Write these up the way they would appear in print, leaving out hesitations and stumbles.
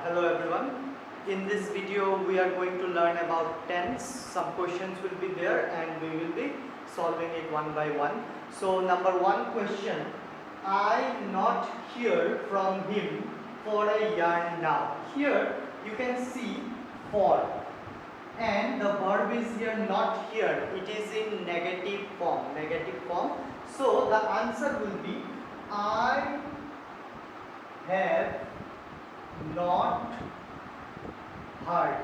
Hello everyone. In this video we are going to learn about tense. Some questions will be there and we will be solving it one by one. So number one question, I not hear from him for a year now. Here you can see for, and the verb is here not here. It is in negative form. So the answer will be I have not heard.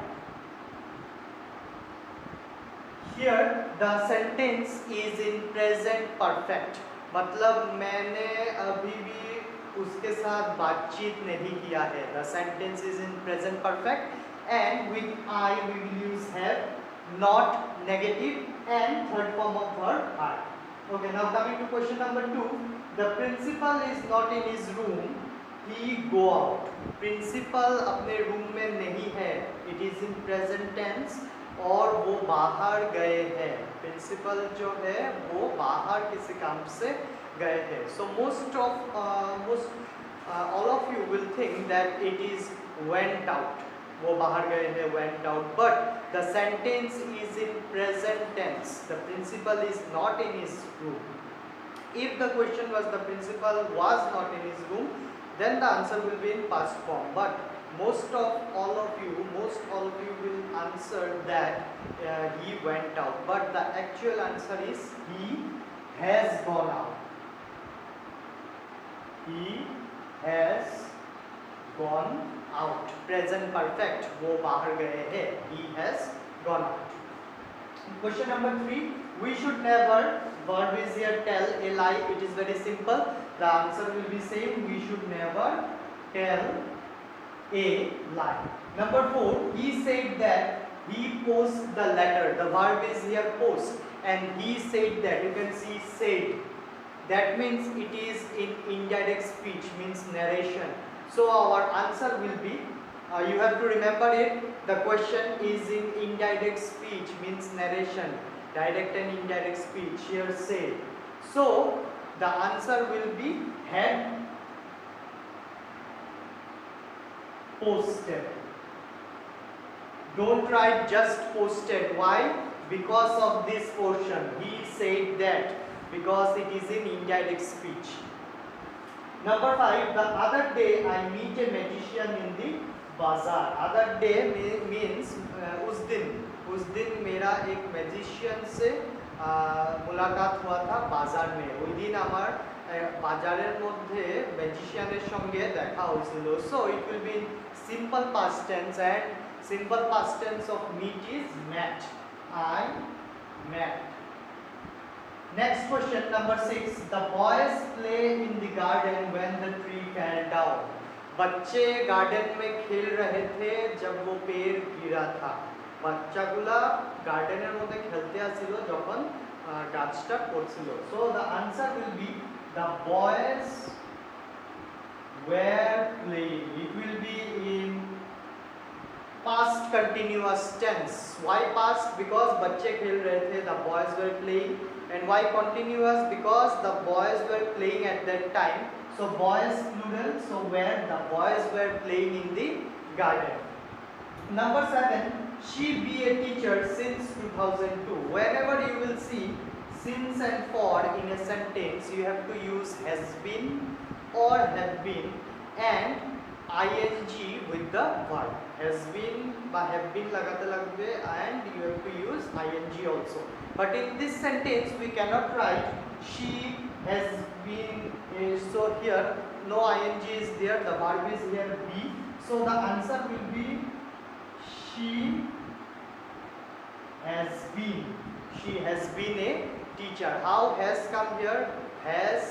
Here the sentence is in present perfect. मतलब मैंने अभी भी उसके साथ बातचीत नहीं किया है. The sentence is in present perfect and with I we will use have, not, negative and third form of verb are. Okay, now coming to question number 2. The principal is not in his room. He go out. Principal अपने room में नहीं है. It is in present tense और वो बाहर गए हैं. Principal जो है वो बाहर किसी काम से गए हैं. So most all of you will think that it is went out. वो बाहर गए हैं, went out. But the sentence is in present tense. The principal is not in his room. If the question was the principal was not in his room, then the answer will be in past form. But most all of you will answer that he went out. But the actual answer is he has gone out. He has gone out. Present perfect. वो बाहर गए हैं. He has gone out. Question number 3. We should never, verb is here tell a lie. It is very simple. The answer will be same. We should never tell a lie. Number 4. He said that he post the letter. The verb is here post and he said that. You can see said. That means it is in indirect speech, means narration. So our answer will be, you have to remember it. The question is in indirect speech, means narration. Direct and indirect speech. Here said. So the answer will be had posted. Don't write just posted. Why? Because of this portion. He said that. Because it is in indirect speech. Number 5. The other day I meet a magician in the bazaar. Other day means उस दिन मेरा एक magician से मुलाकात हुआ था बाजार में. ওই দিন আমার বাজারের মধ্যে ম্যাজিশিয়ানের সঙ্গে দেখা হয়েছিল. So it will B simple past tense and simple past tense of meet is met. I met. Next question number 6. The boys play in the garden when the tree fell down. बच्चे garden में खेल रहे थे जब वो पेड़ गिरा था. বাচ্চাগুলা গার্ডেনের মধ্যে খেলতে আসছিল যখন গাছটা পড়ছিল. So the answer will be the boys were playing. It will be in past continuous tense. Why past? Because बच्चे खेल रहे थे, the boys were playing. And why continuous? Because the boys were playing at that time. So boys plural, so where the boys were playing in the garden. Number 7. She be a teacher since 2002. Whenever you will see since and for in a sentence, you have to use has been or have been and ing with the verb. Has been বা have been লাগাতে লাগবে and you have to use ing also. But in this sentence we cannot write she has been. So here no ing is there. The verb is here be. So the answer will be she has been a teacher. How has come here? Has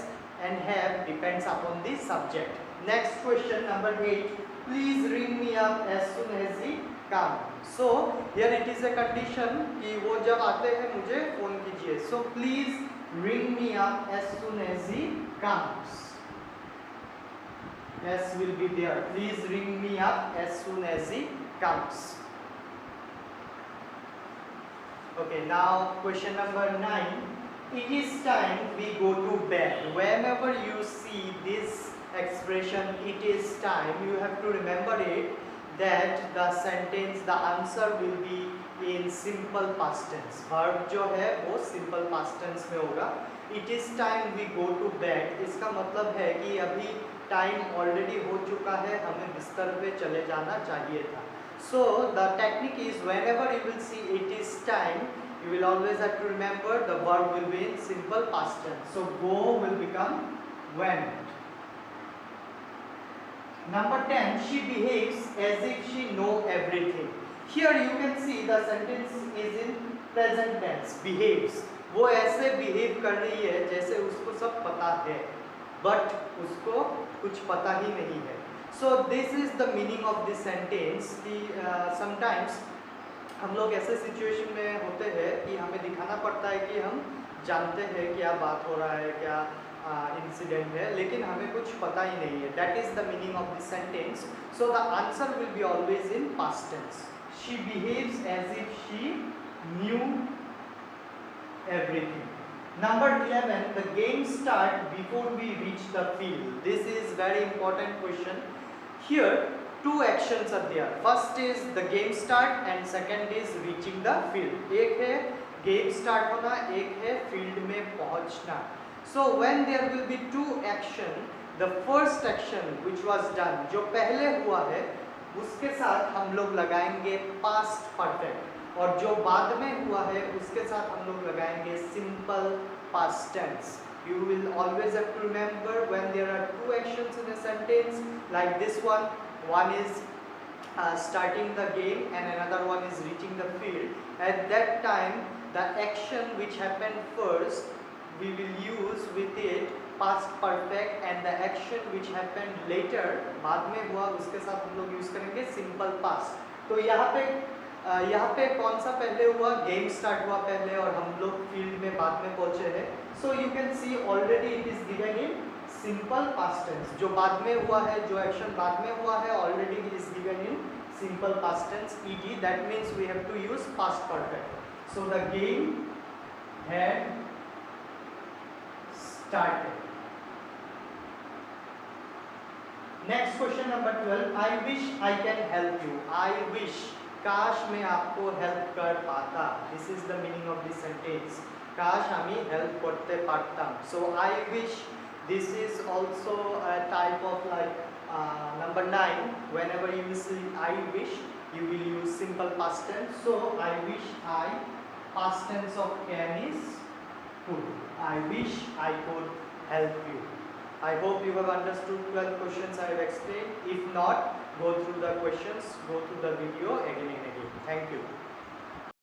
and have depends upon the subject. Next question number 8. Please ring me up as soon as he come. So here it is a condition कि वो जब आते हैं मुझे phone कीजिए. So please ring me up as soon as he comes. S will be there. Please ring me up as soon as he comes. Okay, now question number 9. It is time we go to bed. Whenever you see this expression it is time, you have to remember it that the sentence, the answer will be in simple past tense. verb जो है वो simple past tense में होगा. it is time we go to bed, इसका मतलब है कि अभी टाइम ऑलरेडी हो चुका है, हमें बिस्तर पे चले जाना चाहिए था. So the technique is whenever you will see it is time, you will always have to remember the verb will be in simple past tense. So go will become went. Number 10, she behaves as if she know everything. Here you can see the sentence is in present tense. Behaves, वो ऐसे behave कर रही है जैसे उसको सब पता है, but उसको कुछ पता ही नहीं है. So this is the meaning of this sentence कि sometimes हम लोग ऐसे सिचुएशन में होते हैं कि हमें दिखाना पड़ता है कि हम जानते हैं क्या बात हो रहा है, क्या इंसिडेंट है, लेकिन हमें कुछ पता ही नहीं है. That is the meaning of this sentence. So the answer will be always in past tense. She behaves as if she knew everything. Number 11, the game start before we reach the field. This is very important question. Here two actions are there. First is the game start and second is reaching the field. एक है game start होना, एक है field में पहुंचना. So when there will be two action, the first action which was done, जो पहले हुआ है उसके साथ हम लोग लगाएंगे past perfect, और जो बाद में हुआ है उसके साथ हम लोग लगाएंगे simple past tense. You will always have to remember when there are two actions in a sentence like this one. One is starting the game and another one is reaching the field. At that time, the action which happened first, we will use with it past perfect, and the action which happened later, बाद में हुआ, उसके साथ हम लोग use करेंगे simple past. तो यहाँ पे कौन सा पहले हुआ? गेम स्टार्ट हुआ पहले और हम लोग फील्ड में बाद में पहुंचे हैं. So you can see already it is given in simple past tense. जो बाद में हुआ है, जो एक्शन बाद में हुआ है, already it is given in simple past tense ईटी. That means we have to use past perfect. So the game had started. Next question number 12. I wish I can help you. I wish, काश मैं आपको help कर पाता. This is the meaning of this sentence. काश আমি help করতে পারতাম. So I wish, this is also a type of like number 9. Whenever you see I wish, you will use simple past tense. So I wish I, past tense of can is could. I wish I could help you. I hope you have understood 12 questions I have explained. If not, go through the questions, go through the video again and again. Thank you.